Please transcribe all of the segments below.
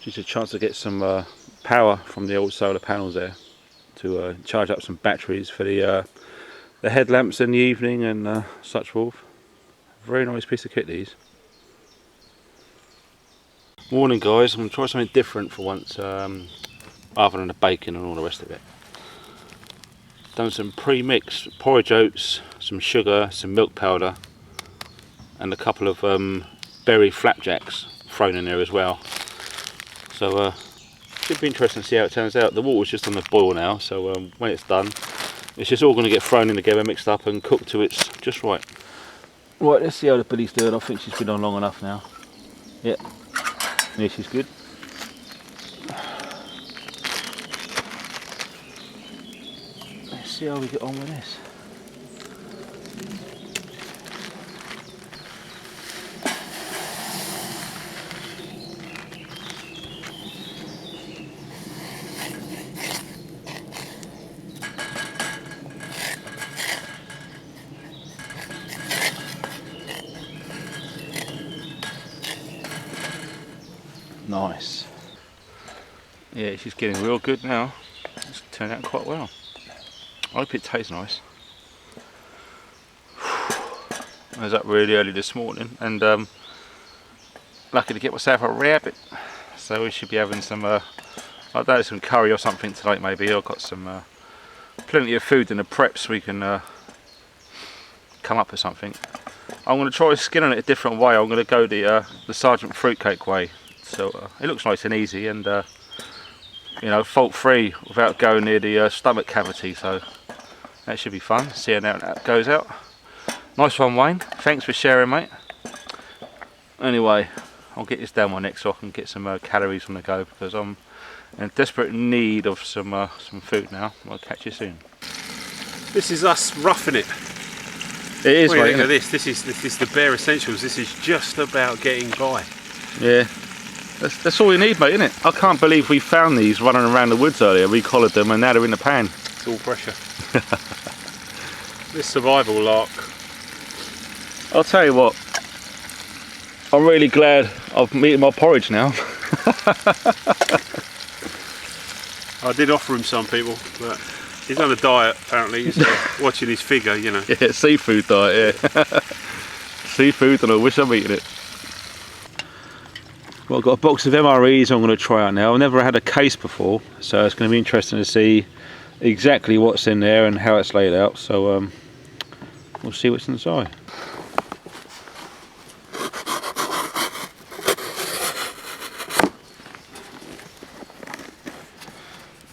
Gives you a chance to get some power from the old solar panels there to charge up some batteries for the headlamps in the evening and such forth. Very nice piece of kit, these. Morning guys, I'm going to try something different for once, other than the bacon and all the rest of it. Done some pre-mixed porridge oats, some sugar, some milk powder and a couple of berry flapjacks thrown in there as well. So should be interesting to see how it turns out. The water's just on the boil now, so when it's done it's just all going to get thrown in together, mixed up and cooked to it's just right. Right, let's see how the Billy's doing. I think she's been on long enough now. Yeah, yeah, she's good. Let's see how we get on with this. Nice. Yeah, she's getting real good now. It's turned out quite well. I hope it tastes nice. I was up really early this morning and lucky to get myself a rabbit. So we should be having some, I don't know, some curry or something tonight maybe. I've got some plenty of food in the prep so we can come up with something. I'm going to try skinning it a different way. I'm going to go the Sergeant Fruitcake way. So it looks nice and easy and you know, fault free without going near the stomach cavity, so that should be fun. See how that goes out. Nice one, Wayne, thanks for sharing, mate. Anyway, I'll get this down my neck so I can get some calories on the go, because I'm in desperate need of some food now. I'll catch you soon. This is us roughing it. It is, mate. Look at this. This is the bare essentials. This is just about getting by. Yeah. That's all you need, mate, isn't it? I can't believe we found these running around the woods earlier, recollared them and now they're in the pan. It's all pressure. This survival lark. I'll tell you what, I'm really glad I've eaten my porridge now. I did offer him some, people, but he's on a diet apparently. He's watching his figure, you know. Yeah, seafood diet, yeah. Seafood, and I wish I'm eating it. Well, I've got a box of MREs I'm going to try out now. I've never had a case before, so it's going to be interesting to see exactly what's in there and how it's laid out. So we'll see what's inside.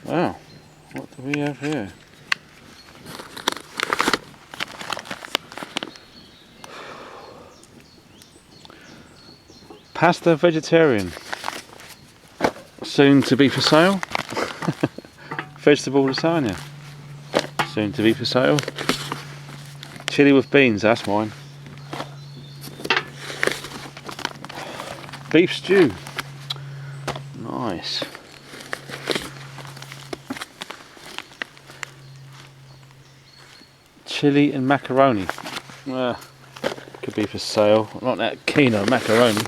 Wow, what do we have here? Pasta vegetarian, soon to be for sale. Vegetable lasagna, soon to be for sale. Chili with beans, that's mine. Beef stew, nice. Chili and macaroni, could be for sale. I'm not that keen on macaroni.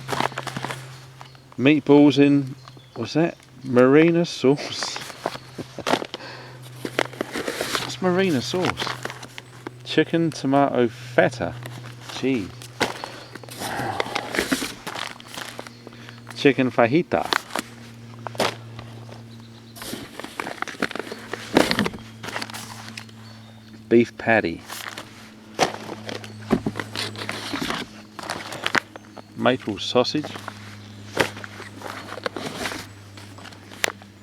Meatballs in, what's that? Marina sauce. What's marina sauce? Chicken, tomato, feta. Cheese. Chicken fajita. Beef patty. Maple sausage.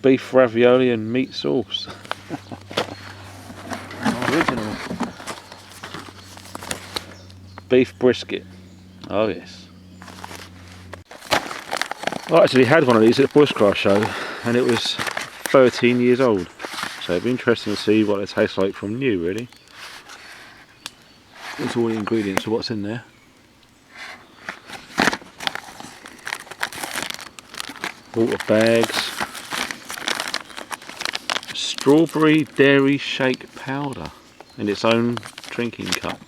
Beef ravioli and meat sauce. Original. Beef brisket. Oh yes. I actually had one of these at the Bushcraft show and it was 13 years old. So it'd be interesting to see what it tastes like from new, really. There's all the ingredients of what's in there. Water bags. Strawberry dairy shake powder in its own drinking cup.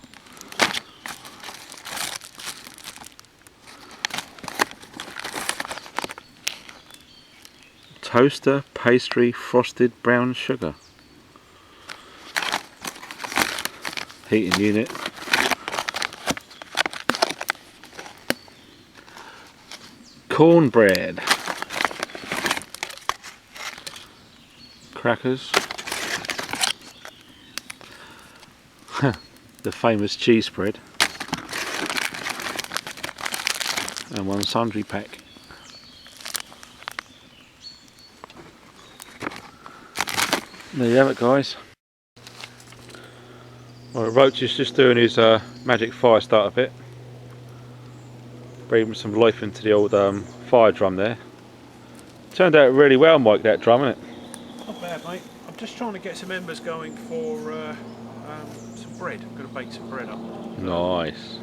toaster pastry frosted brown sugar. Heating unit. Cornbread. Crackers. The famous cheese spread. And one sundry pack. There you have it, guys. Well, Roach is just doing his magic fire starter bit. Breathing some life into the old fire drum there. Turned out really well, Mike, that drum, isn't it? Not bad, mate. I'm just trying to get some embers going for some bread. I'm going to bake some bread up. Nice.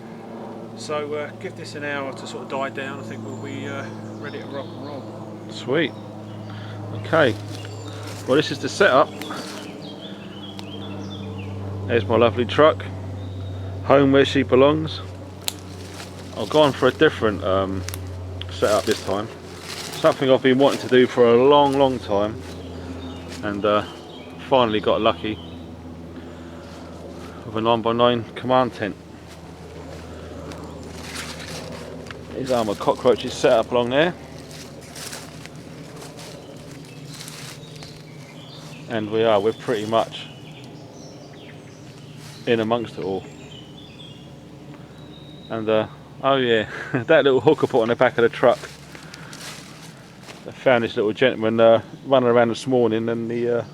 So give this an hour to sort of die down. I think we'll be ready to rock and roll. Sweet. Okay. Well, this is the setup. There's my lovely truck. Home where she belongs. I've gone for a different setup this time. Something I've been wanting to do for a long time, and finally got lucky with a 9x9 command tent. These are my cockroaches set up along there, and we're pretty much in amongst it all. And oh yeah, that little hook I put on the back of the truck, I found this little gentleman running around this morning, and the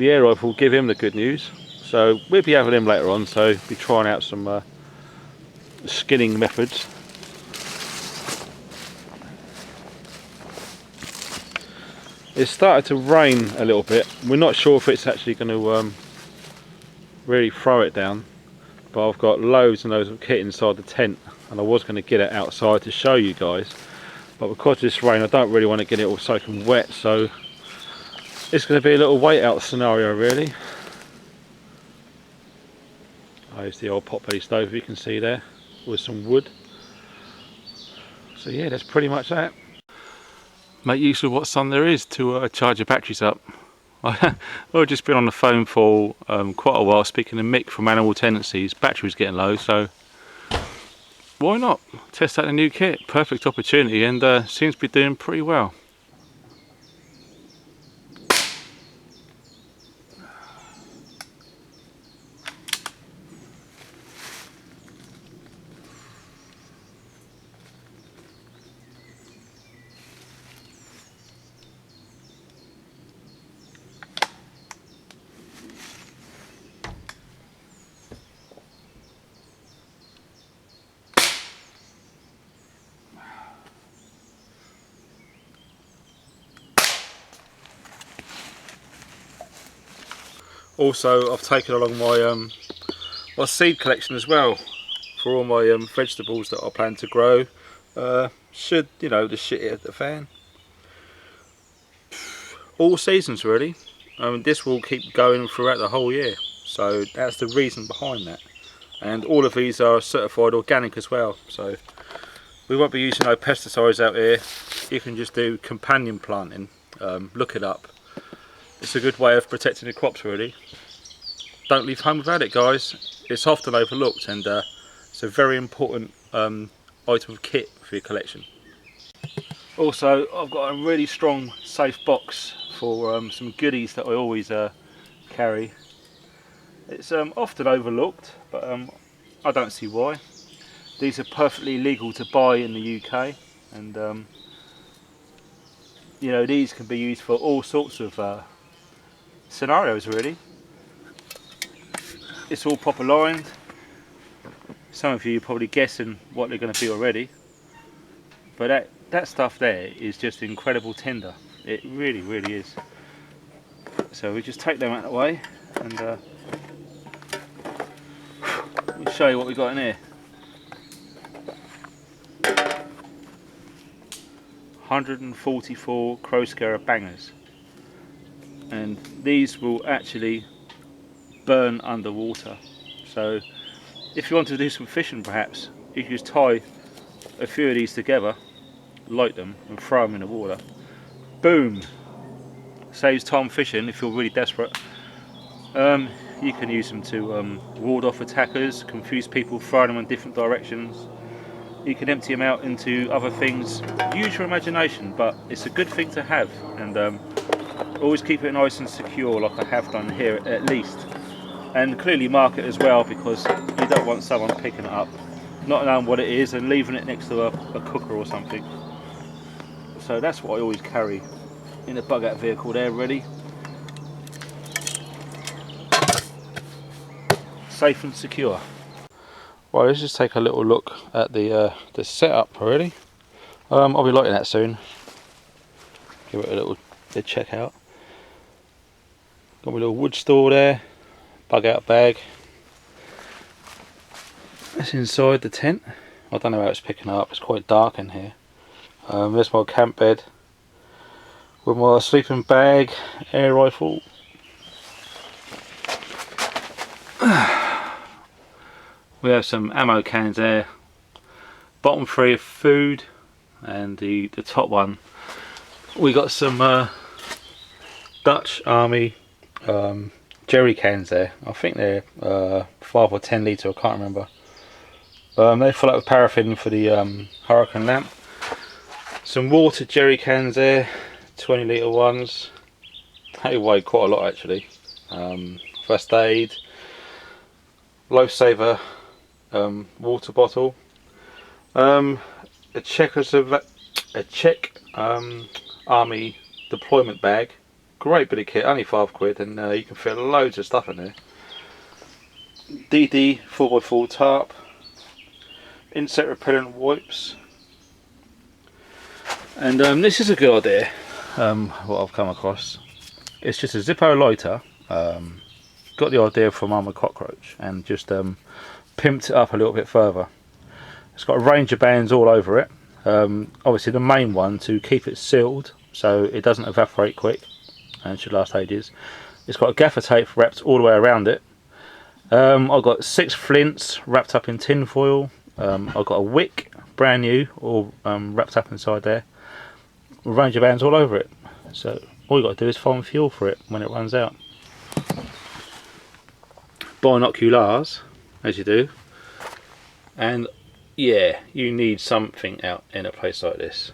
air rifle will give him the good news. So we'll be having him later on, so be trying out some skinning methods. It's started to rain a little bit. We're not sure if it's actually going to really throw it down, but I've got loads and loads of kit inside the tent, and I was going to get it outside to show you guys, but because of this rain I don't really want to get it all soaking wet, so it's going to be a little wait out scenario really. There's the old potbelly stove you can see there with some wood. So yeah, that's pretty much that. Make use of what sun there is to charge your batteries up. I've just been on the phone for quite a while speaking to Mick from Animal Tendencies. Battery's getting low, so why not test out the new kit? Perfect opportunity, and seems to be doing pretty well. Also, I've taken along my seed collection as well for all my vegetables that I plan to grow. Should, you know, the shit hit the fan. All seasons really. This will keep going throughout the whole year, so that's the reason behind that. And all of these are certified organic as well, so we won't be using no pesticides out here. You can just do companion planting. Look it up. It's a good way of protecting the crops really. Don't leave home without it, guys. It's often overlooked, and it's a very important item of kit for your collection. Also, I've got a really strong safe box for some goodies that I always carry. It's often overlooked, but I don't see why. These are perfectly legal to buy in the UK, and you know, these can be used for all sorts of scenarios really. It's all proper lined. Some of you are probably guessing what they're going to be already, but that stuff there is just incredible tinder. It really is. So we just take them out of the way, and let me show you what we got in here. 144 crow scarer bangers, and these will actually burn underwater. So if you want to do some fishing, perhaps you can just tie a few of these together, light them and throw them in the water, boom, saves time fishing if you're really desperate. You can use them to ward off attackers, confuse people, throw them in different directions. You can empty them out into other things. Use your imagination, but it's a good thing to have, and always keep it nice and secure like I have done here at least. And clearly mark it as well, because you don't want someone picking it up, not knowing what it is, and leaving it next to a cooker or something. So that's what I always carry in a bug out vehicle there, ready. Safe and secure. Right, let's just take a little look at the setup already. I'll be lighting that soon. Give it a little check out. Got my little wood store there, bug out bag. That's inside the tent. I don't know how it's picking up, it's quite dark in here. There's my camp bed with my sleeping bag, air rifle. We have some ammo cans there, bottom three of food, and the top one we got some Dutch Army jerry cans there. I think they're 5 or 10 litre, I can't remember. They fill up with paraffin for the hurricane lamp. Some water jerry cans there, 20 litre ones. They weigh quite a lot actually. First aid, lifesaver water bottle, a Czech Army deployment bag, great bit of kit, only £5, and you can fit loads of stuff in there. DD 4x4 tarp, insect repellent wipes, and this is a good idea. What I've come across, it's just a Zippo lighter. Got the idea from Armored Cockroach and just pimped it up a little bit further. It's got a range of bands all over it. Obviously the main one to keep it sealed so it doesn't evaporate quick and should last ages. It's got a gaffer tape wrapped all the way around it. I've got 6 flints wrapped up in tin foil. I've got a wick, brand new, all wrapped up inside there. A range of bands all over it. So all you got to do is find fuel for it when it runs out. Binoculars, as you do, and yeah, you need something out in a place like this.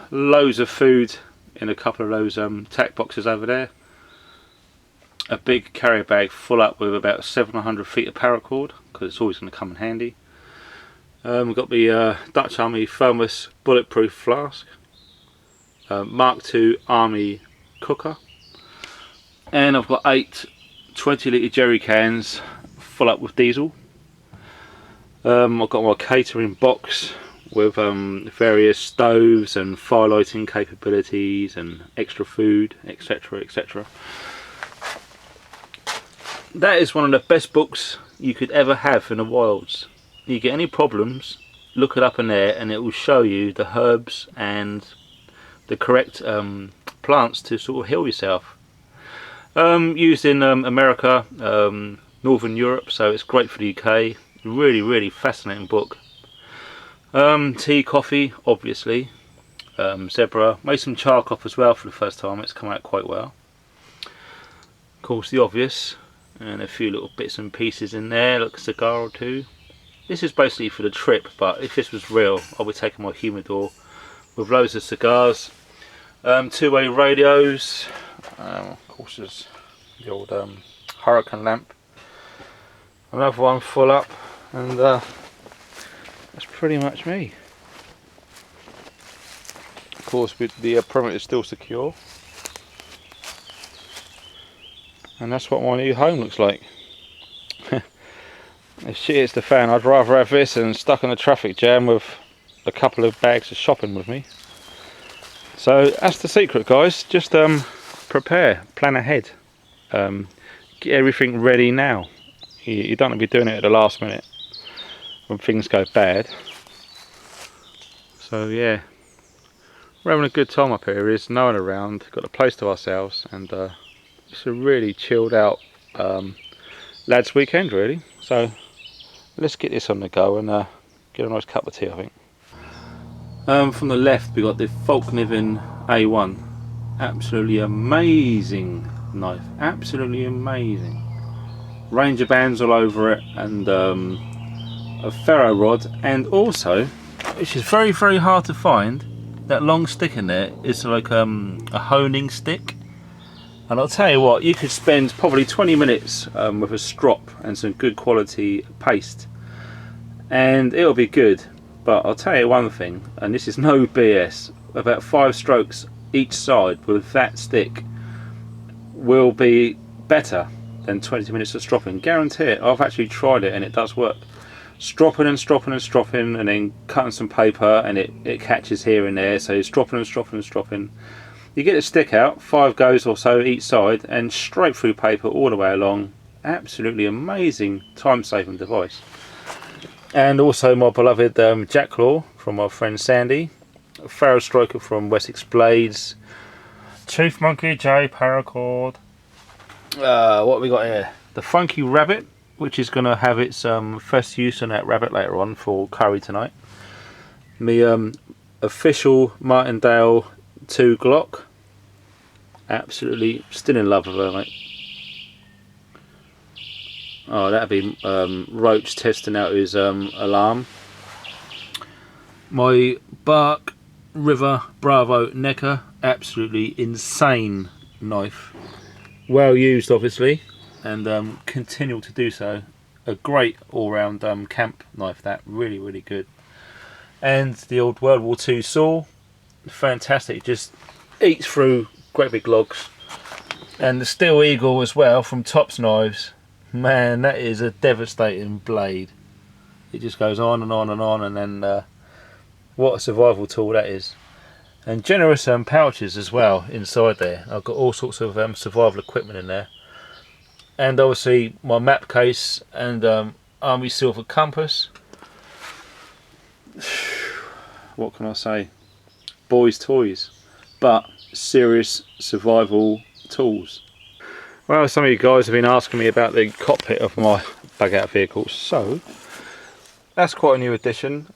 Loads of food in a couple of those tack boxes over there. A big carrier bag full up with about 700 feet of paracord, because it's always going to come in handy. We've got the Dutch Army thermos bulletproof flask, Mark II Army cooker, and I've got 8 20 litre jerry cans full up with diesel. I've got my catering box with various stoves and fire lighting capabilities and extra food, etc, etc. That is one of the best books you could ever have in the wilds. You get any problems, look it up in there and it will show you the herbs and the correct plants to sort of heal yourself. Used in America, Northern Europe, so it's great for the UK. Really fascinating book. Tea, coffee, obviously. Zebra, made some charcoal as well for the first time. It's come out quite well. Of course, the obvious, and a few little bits and pieces in there, like a cigar or two. This is basically for the trip, but if this was real, I would take my humidor with loads of cigars. 2-way radios. Of course, there's the old hurricane lamp. Another one full up, and that's pretty much me. Of course, with the perimeter still secure, and that's what my new home looks like. If shit hits the fan, I'd rather have this than stuck in a traffic jam with a couple of bags of shopping with me. So that's the secret, guys. Just prepare, plan ahead, get everything ready now. You don't want to be doing it at the last minute when things go bad. So yeah, we're having a good time up here. There is no one around, got a place to ourselves, and it's a really chilled out lads weekend really. So let's get this on the go and get a nice cup of tea, I think. From the left we got the Falkniven A1. Absolutely amazing knife, absolutely amazing. Ranger bands all over it, and a ferro rod, and also, which is very very hard to find, that long stick in there is like a honing stick. And I'll tell you what, you could spend probably 20 minutes with a strop and some good quality paste and it'll be good. But I'll tell you one thing, and this is no BS, about 5 strokes each side with that stick will be better than 20 minutes of stropping. Guarantee it. I've actually tried it and it does work. Stropping and stropping and stropping, and then cutting some paper and it catches here and there, so stropping and stropping and stropping. You get the stick out, 5 goes or so each side, and straight through paper all the way along. Absolutely amazing time saving device. And also my beloved jack claw from my friend Sandy, a Farrow striker from Wessex Blades, Chief Monkey J paracord. What we got here? The Funky Rabbit, which is going to have its first use on that rabbit later on for curry tonight. Me official Martindale 2 Glock. Absolutely still in love with her, mate. Oh, that'd be Roach testing out his alarm. My Bark River Bravo Necker, absolutely insane knife. Well used, obviously, and continue to do so. A great all-round camp knife, that really really good. And the old World War II saw, fantastic, just eats through great big logs. And the Steel Eagle as well from Tops Knives, man, that is a devastating blade. It just goes on and on and on, and then what a survival tool that is. And generous pouches as well inside there. I've got all sorts of survival equipment in there, and obviously my map case and Army Silver compass. What can I say? Boys' toys, but serious survival tools. Well, some of you guys have been asking me about the cockpit of my bug out vehicle, so that's quite a new addition.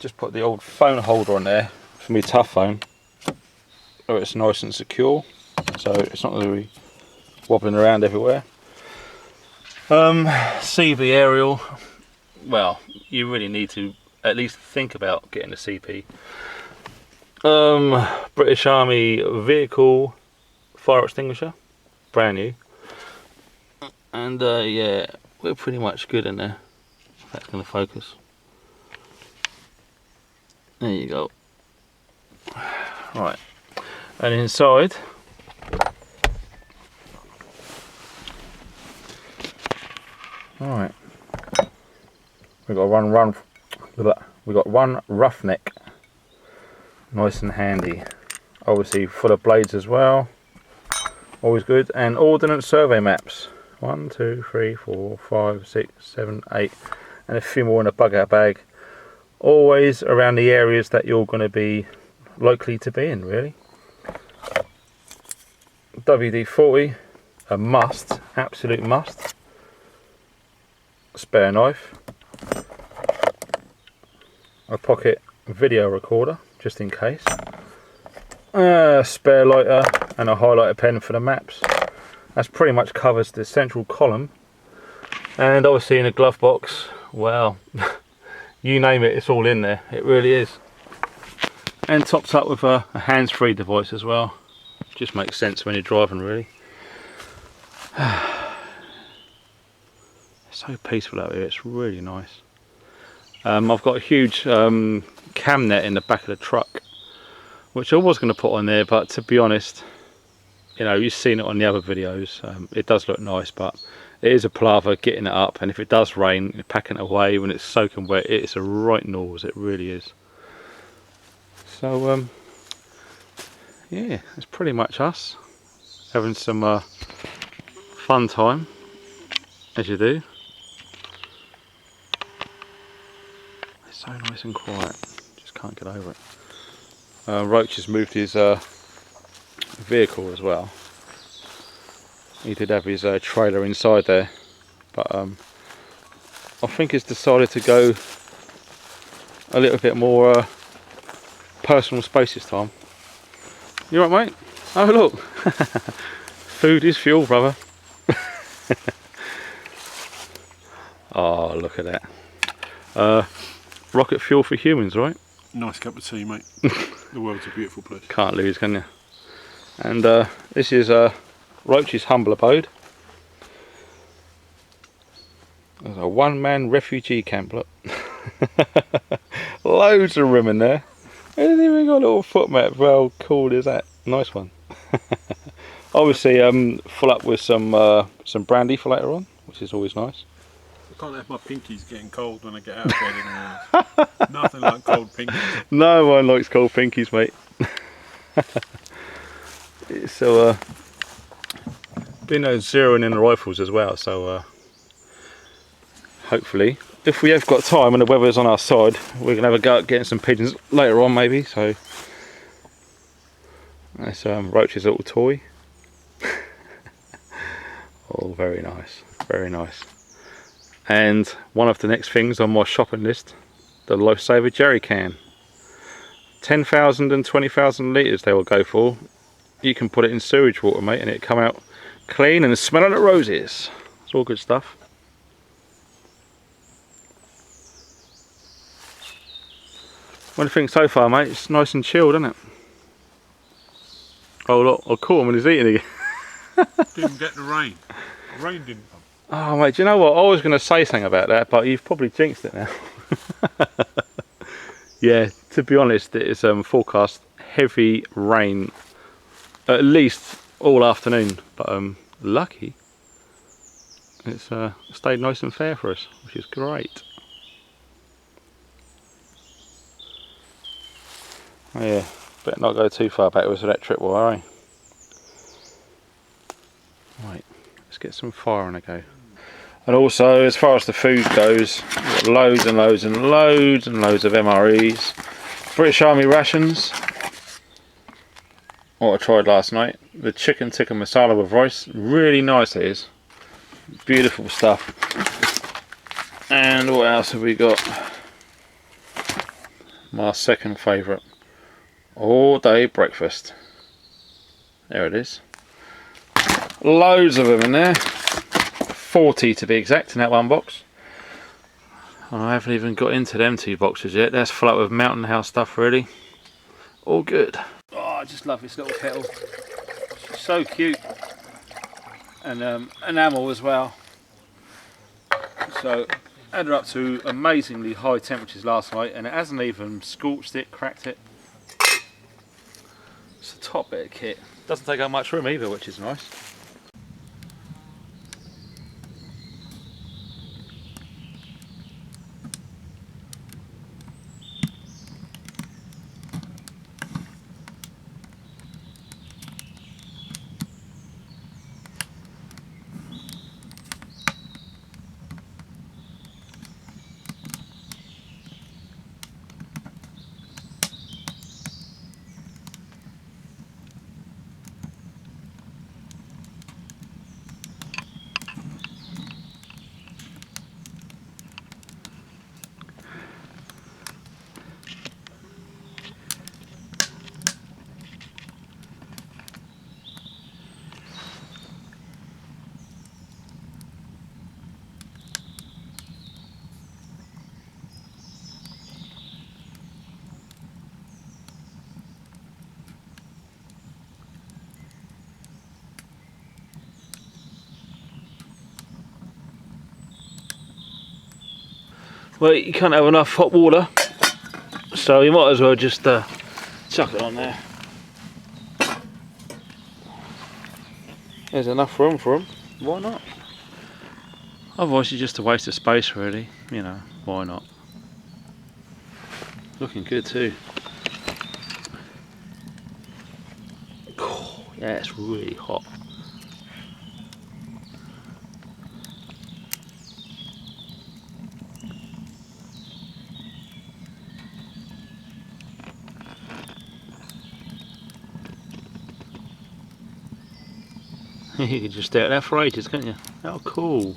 Just put the old phone holder on there for my tough phone, so it's nice and secure, so it's not going to be wobbling around everywhere. CV aerial, well, you really need to at least think about getting a CP. British Army vehicle fire extinguisher, brand new, and yeah, we're pretty much good in there. If that's going to focus. There you go. Right, and inside right, we got one roughneck, nice and handy, obviously full of blades as well, always good, and ordnance survey maps, 1 2 3 4 5 6 7 8, and a few more in a bug out bag, always around the areas that you're going to be likely to be in, really. WD-40, a must, absolute must. Spare knife, a pocket video recorder just in case, a spare lighter, and a highlighter pen for the maps. That's pretty much covers the central column. And obviously in a glove box, well, you name it, it's all in there, it really is. And topped up with a hands-free device as well. Just makes sense when you're driving, really. So peaceful out here, it's really nice. I've got a huge cam net in the back of the truck, which I was going to put on there, but to be honest, you know, you've seen it on the other videos, it does look nice, but it is a palaver getting it up, and if it does rain, packing it away when it's soaking wet, it's a right nose, it really is. So yeah, it's pretty much us having some fun time, as you do. It's so nice and quiet, just can't get over it. Roach has moved his vehicle as well. He did have his trailer inside there, but I think he's decided to go a little bit more personal space this time. You alright, mate? Oh look, food is fuel, brother. Oh, look at that. Rocket fuel for humans, right? Nice cup of tea, mate. The world's a beautiful place. Can't lose, can you? And this is Roach's humble abode. There's a one-man refugee camp, look. Loads of room in there. It hasn't even got a little foot mat. How cool is that? Nice one. Obviously, full up with some brandy for later on, which is always nice. I can't have my pinkies getting cold when I get out of bed in the morning. Nothing like cold pinkies. No one likes cold pinkies, mate. So, been zeroing in the rifles as well, so hopefully, if we have got time and the weather's on our side, we're going to have a go at getting some pigeons later on maybe. So that's Roach's little toy. Oh, very nice, very nice. And one of the next things on my shopping list, the Lifesaver jerry can. 10,000 and 20,000 litres they will go for. You can put it in sewage water, mate, and it'll come out clean and smelling like roses. It's all good stuff. What do you think so far, mate? It's nice and chilled, isn't it? Oh look, I caught him when he's eating again. Didn't get the rain. The rain didn't come. Oh mate, do you know what? I was going to say something about that, but you've probably jinxed it now. Yeah, to be honest, it's forecast heavy rain at least all afternoon, but lucky it's stayed nice and fair for us, which is great. Oh yeah, better not go too far back with that trip wire, eh? Right, let's get some fire on a go. And also, as far as the food goes, we've got loads and loads and loads and loads of MREs. British Army rations. What I tried last night. The chicken tikka masala with rice. Really nice it is. Beautiful stuff. And what else have we got? My second favourite. All day breakfast. There it is. Loads of them in there. 40 to be exact in that one box. I haven't even got into them 2 boxes yet. That's full up with Mountain House stuff really. All good. Oh, I just love this little kettle. She's so cute. And enamel as well. So had her up to amazingly high temperatures last night and it hasn't even scorched it, cracked it. It's the top bit of kit. Doesn't take up much room either, which is nice. Well, you can't have enough hot water, so you might as well just chuck it on there. There's enough room for them, why not? Otherwise it's just a waste of space really, you know, why not? Looking good too. Oh, yeah, it's really hot. You can just stare at that for ages, can't you? How cool.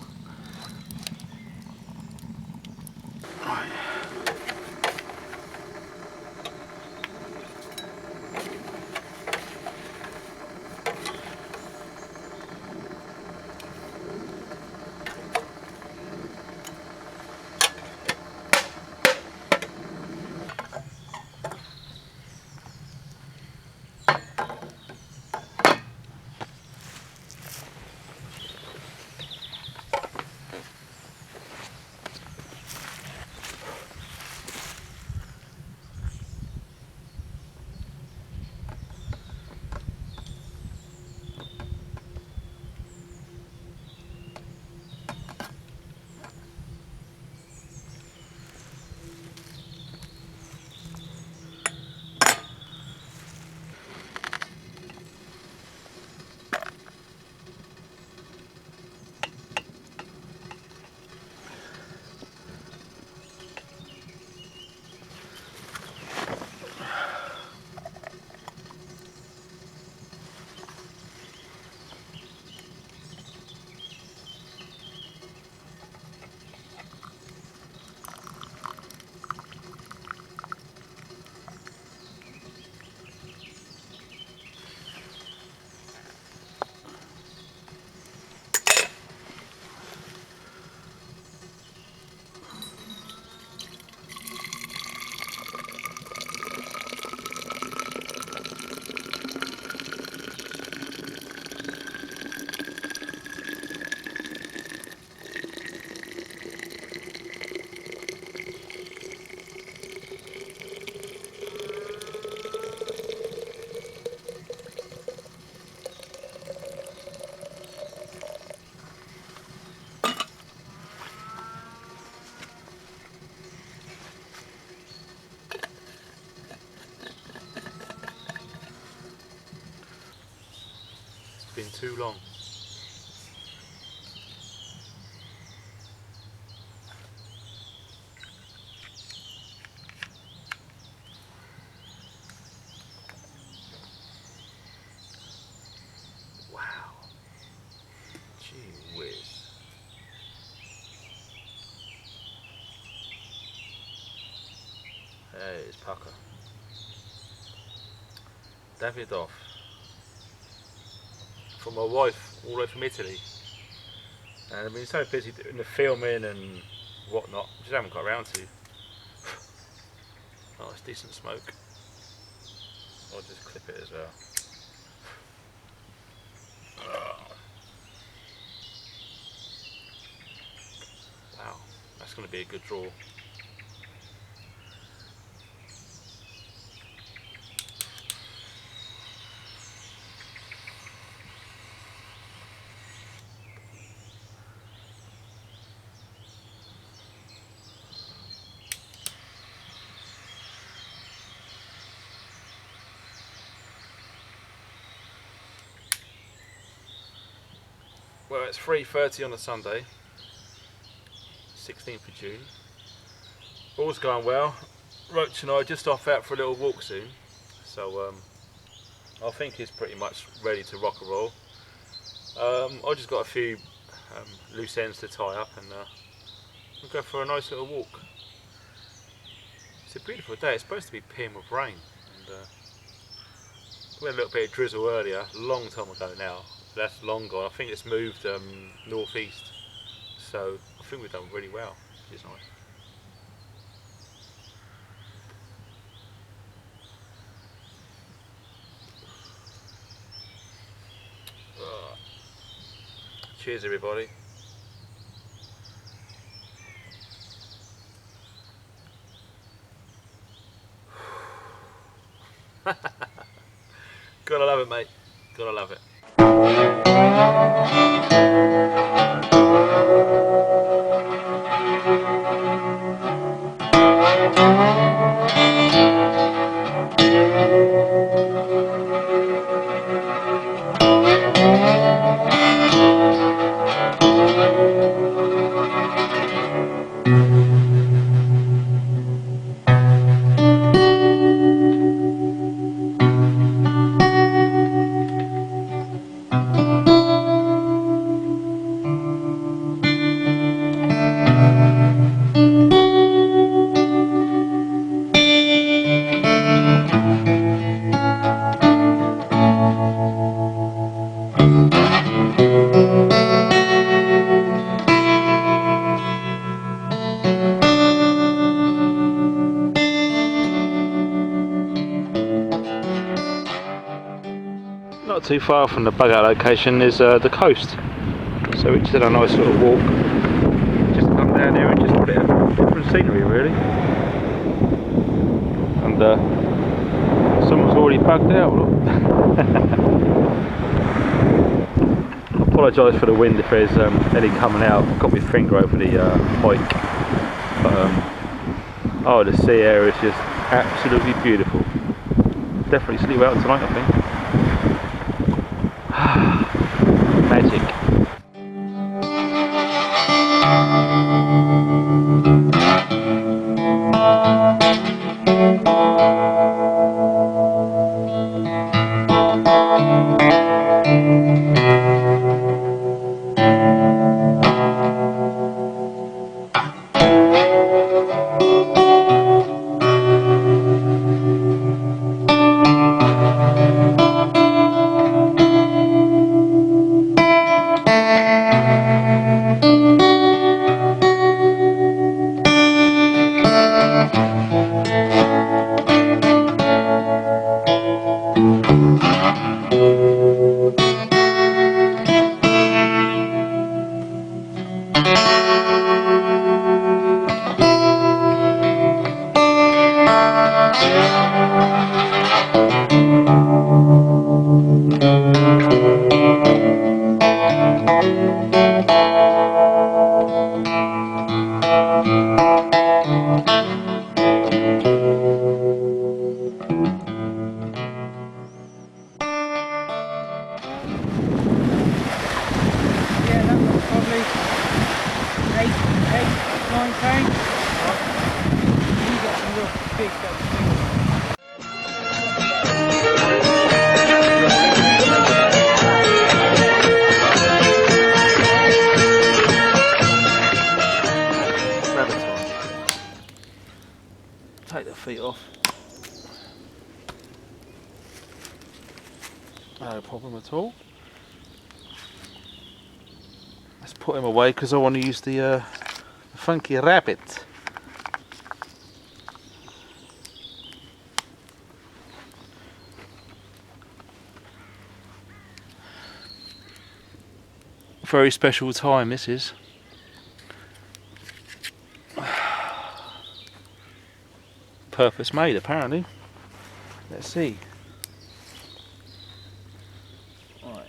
too long. Wow. Gee whiz. There is Pucker. Davidoff. From my wife, all the way from Italy. And I've been so busy doing the filming and whatnot, just haven't got around to. Oh, it's decent smoke. I'll just clip it as well. Oh. Wow, that's going to be a good draw. Well, it's 3:30 on a Sunday, 16th of June. All's going well. Roach and I are just off out for a little walk soon, so I think he's pretty much ready to rock and roll. I just got a few loose ends to tie up, and we'll go for a nice little walk. It's a beautiful day. It's supposed to be peeing with rain, and we had a little bit of drizzle earlier, a long time ago now. That's long gone. I think it's moved northeast, so I think we've done really well, which is nice. Cheers everybody. Gotta love it, mate. Gotta love it. Not too far from the bug out location is the coast, so we just did a nice little walk, just come down here and just a bit of different scenery really. And someone's already bugged out, look. I apologise for the wind if there's any coming out. I've got my finger over the mic, but oh, the sea air is just absolutely beautiful. Definitely sleep out tonight, I think. Magic. feet off. No problem at all. Let's put him away because I want to use the funky rabbit. Very special time this is. Purpose made apparently. Let's see. Right.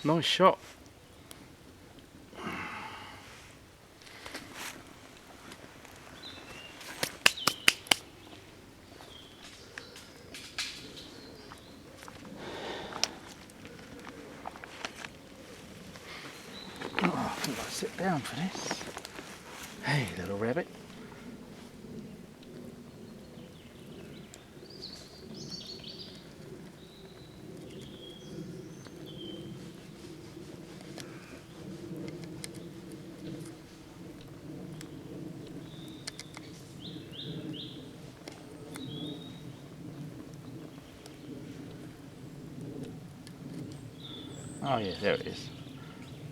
Nice shot. Oh, I think I'll sit down for this. Hey, little rabbit. Oh yeah, there it is.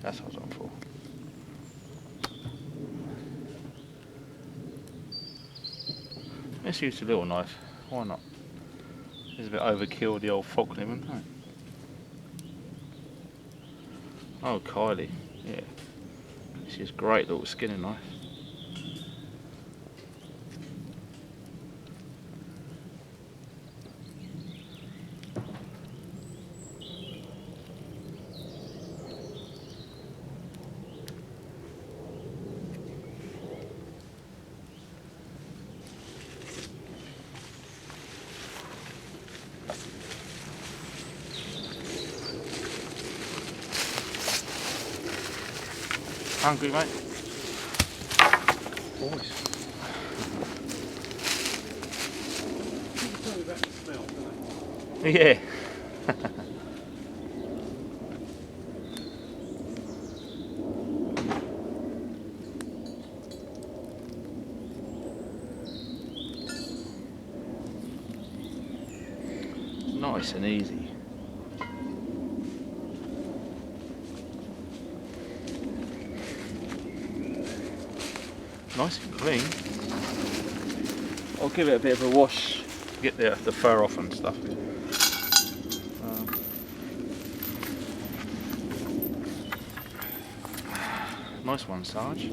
That's what I was on for. Let's use the little knife. Why not? It's a bit overkill, the old fork lemon, isn't it? Oh, Kylie. Yeah. She's a great little skinning knife. Hungry, mate? Always. Yeah. Nice and easy. Nice and clean. I'll give it a bit of a wash to get the fur off and stuff. Nice one, Sarge.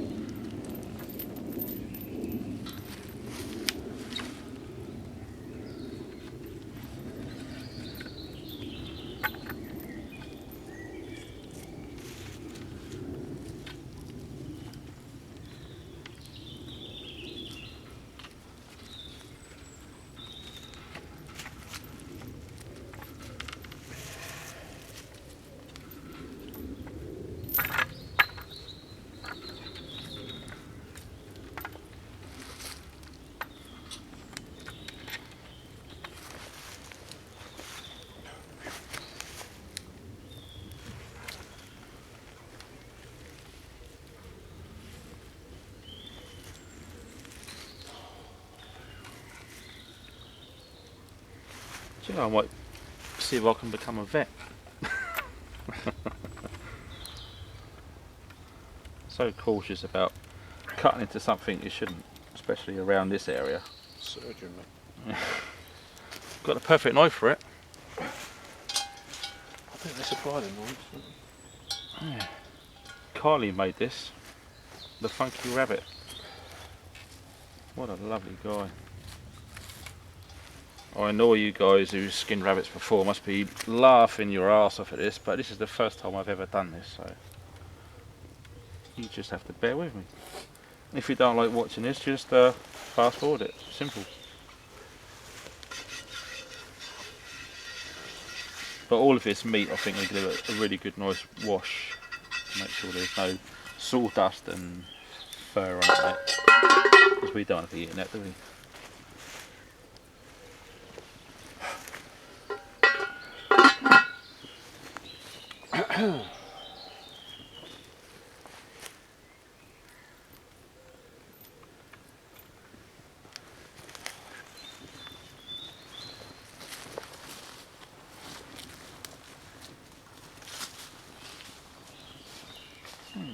Do you know, I might see if I can become a vet. So cautious about cutting into something you shouldn't, especially around this area. Surgeon, mate. Got the perfect knife for it. I think they supply them knives. Yeah. Carly made this. The Funky Rabbit. What a lovely guy. I know you guys who skinned rabbits before must be laughing your ass off at this, but this is the first time I've ever done this, so you just have to bear with me. If you don't like watching this, just fast forward it. Simple. But all of this meat, I think we give it a really good, nice wash to make sure there's no sawdust and fur on it, because we don't want to be eating that, do we?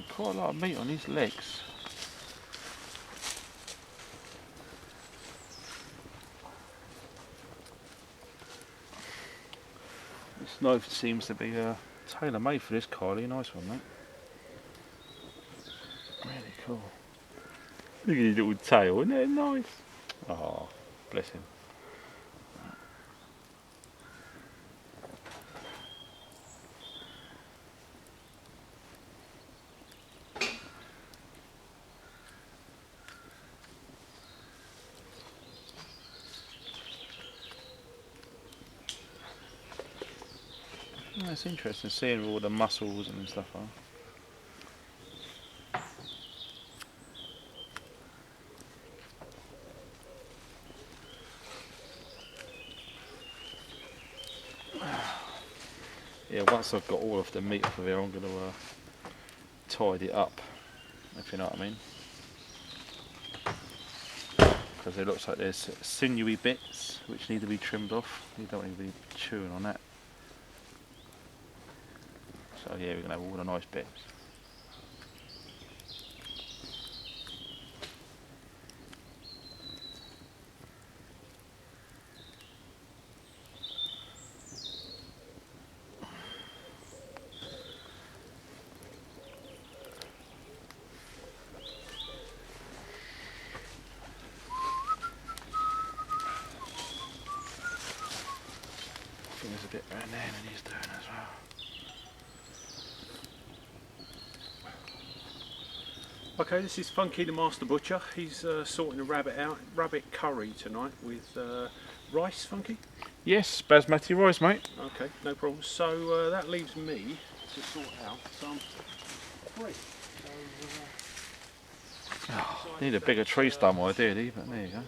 Quite a lot of meat on these legs. This knife seems to be tailor-made for this, Kylie. Nice one, mate. Really cool. Look at his little tail, isn't it nice? Oh, bless him. It's interesting seeing all the muscles and stuff on. Yeah, once I've got all of the meat off of here, I'm going to tidy it up, if you know what I mean. Because it looks like there's sinewy bits which need to be trimmed off. You don't want to be chewing on that. So yeah, we're going to have all the nice bits. I think there's a bit around there that he's doing as well. Okay, this is Funky the Master Butcher. He's sorting a rabbit out. Rabbit curry tonight with rice, Funky? Yes, basmati rice, mate. Okay, no problem. So that leaves me to sort out some free. Need a bigger tree stump ideally, but there you go.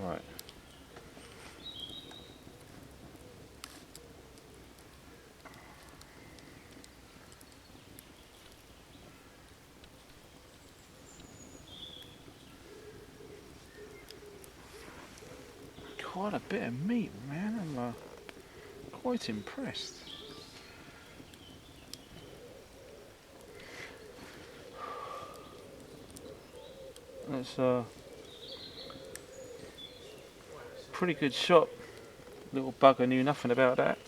Right. quite a bit of meat, man. I'm quite impressed. That's a pretty good shot. Little bugger knew nothing about that.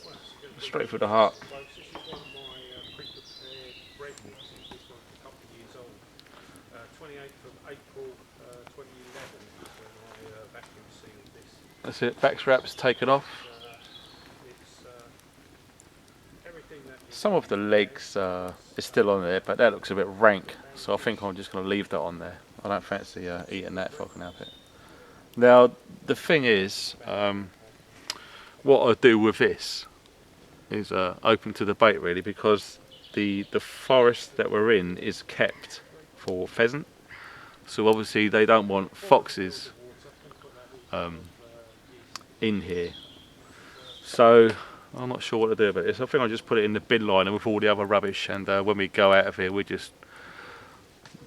Straight through the heart. This is one of my pre-prepared bread mixes. This one's a couple of years old. 28th of April 2011 is when I vacuum sealed this. That's it. Back straps taken off. It's everything that Some of the legs is still on there, but that looks a bit rank. So I think I'm just going to leave that on there. I don't fancy eating that if I can have it. Now the thing is, what I do with this is open to debate really, because the forest that we're in is kept for pheasant, so obviously they don't want foxes in here, so I'm not sure what to do about this. I think I'll just put it in the bin liner with all the other rubbish, and when we go out of here we just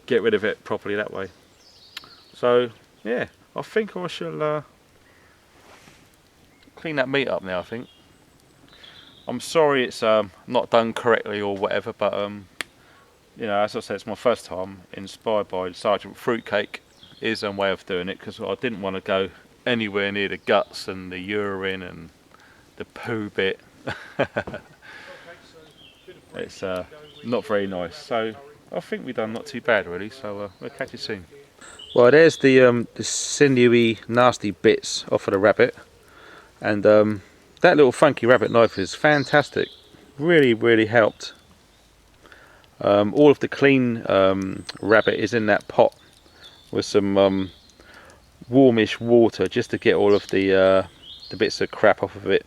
get rid of it properly that way. So yeah, I think I shall clean that meat up now. I think. I'm sorry it's not done correctly or whatever, but you know, as I said, it's my first time. Inspired by Sergeant Fruitcake is a way of doing it, because I didn't want to go anywhere near the guts and the urine and the poo bit. It's not very nice. So I think we've done not too bad really. So we'll catch you soon. Well, there's the sinewy, nasty bits off of the rabbit, and that little funky rabbit knife is fantastic. Really helped. All of the clean rabbit is in that pot with some warmish water, just to get all of the bits of crap off of it,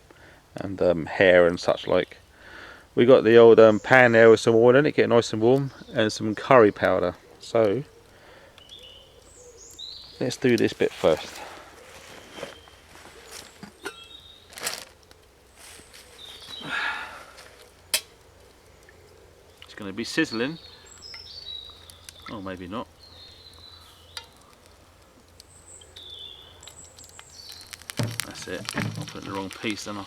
and hair and such like. We got the old pan there with some oil in it, get it nice and warm, and some curry powder. So let's do this bit first. It's going to be sizzling. Oh, maybe not. That's it. I'll put in the wrong piece, then.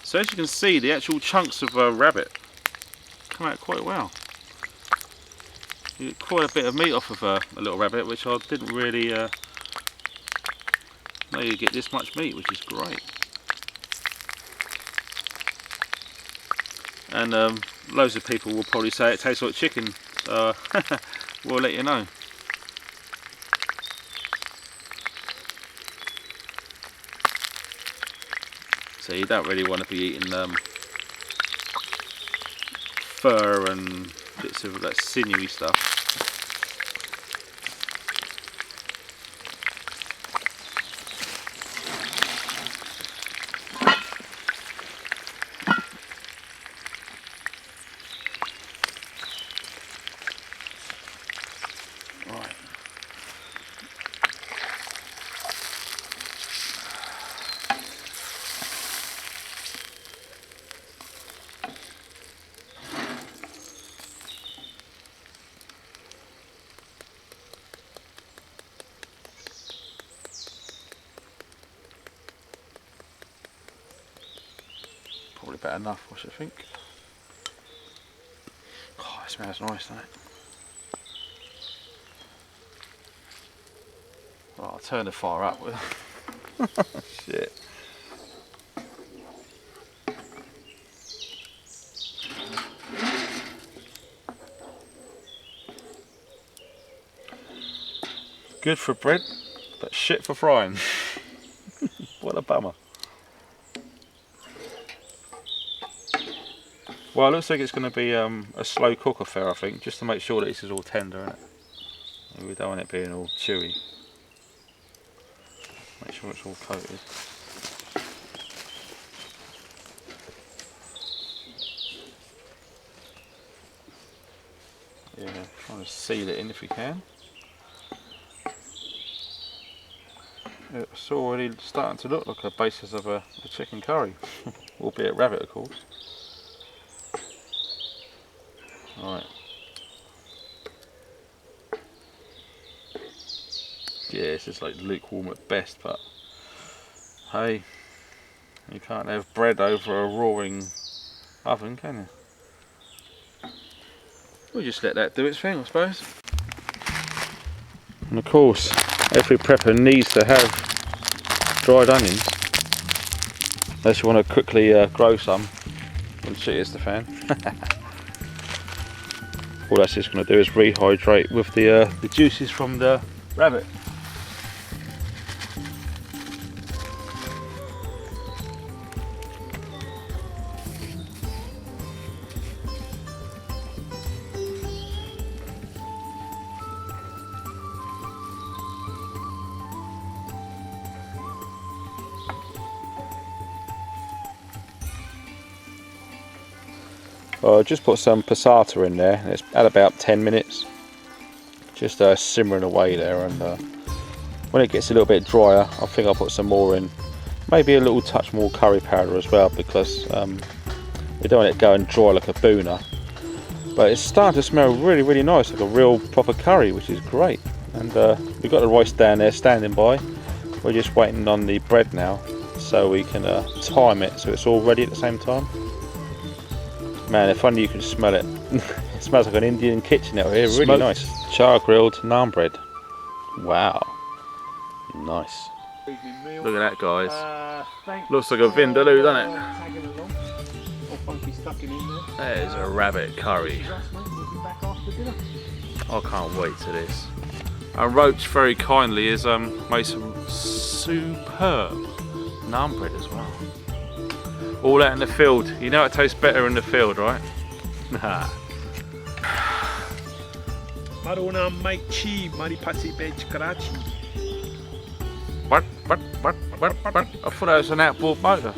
So as you can see, the actual chunks of rabbit come out quite well. You get quite a bit of meat off of a little rabbit, which I didn't really know you get this much meat, which is great. And loads of people will probably say it tastes like chicken, so we'll let you know. So you don't really want to be eating fur and bits of that sinewy stuff. Right. Probably about enough, what do you think? Oh, it smells nice, doesn't it? Well, I'll turn the fire up with shit. Good for bread, but shit for frying. What a bummer. Well, it looks like it's going to be a slow cook affair, I think, just to make sure that this is all tender, innit? And we don't want it being all chewy. Make sure it's all coated. Yeah, trying to seal it in if we can. It's already starting to look like a basis of a chicken curry, albeit rabbit, of course. Right. Yeah, it's just like lukewarm at best, but Hey, you can't have bread over a roaring oven, can you? We'll just let that do its thing, I suppose. And of course, every prepper needs to have dried onions, unless you want to quickly grow some when shit hits the fan. All that's just going to do is rehydrate with the juices from the rabbit. Just put some passata in there, and it's at about 10 minutes, just simmering away there, and when it gets a little bit drier, I think I'll put some more in, maybe a little touch more curry powder as well, because we don't want it going dry like a booner. But it's starting to smell really nice, like a real proper curry, which is great. And we've got the rice down there standing by. We're just waiting on the bread now, so we can time it so it's all ready at the same time. Man, if only you could smell it. It smells like an Indian kitchen out here, really nice. Char grilled naan bread. Wow. Nice. Look at that, guys. Looks like a vindaloo, doesn't it? That is a rabbit curry. I can't wait to this. And Roach very kindly has made some superb naan bread as well. All out in the field. You know it tastes better in the field, right? Maruna Maichi Maripasi Bej Karachi. What? I thought that was an outboard motor.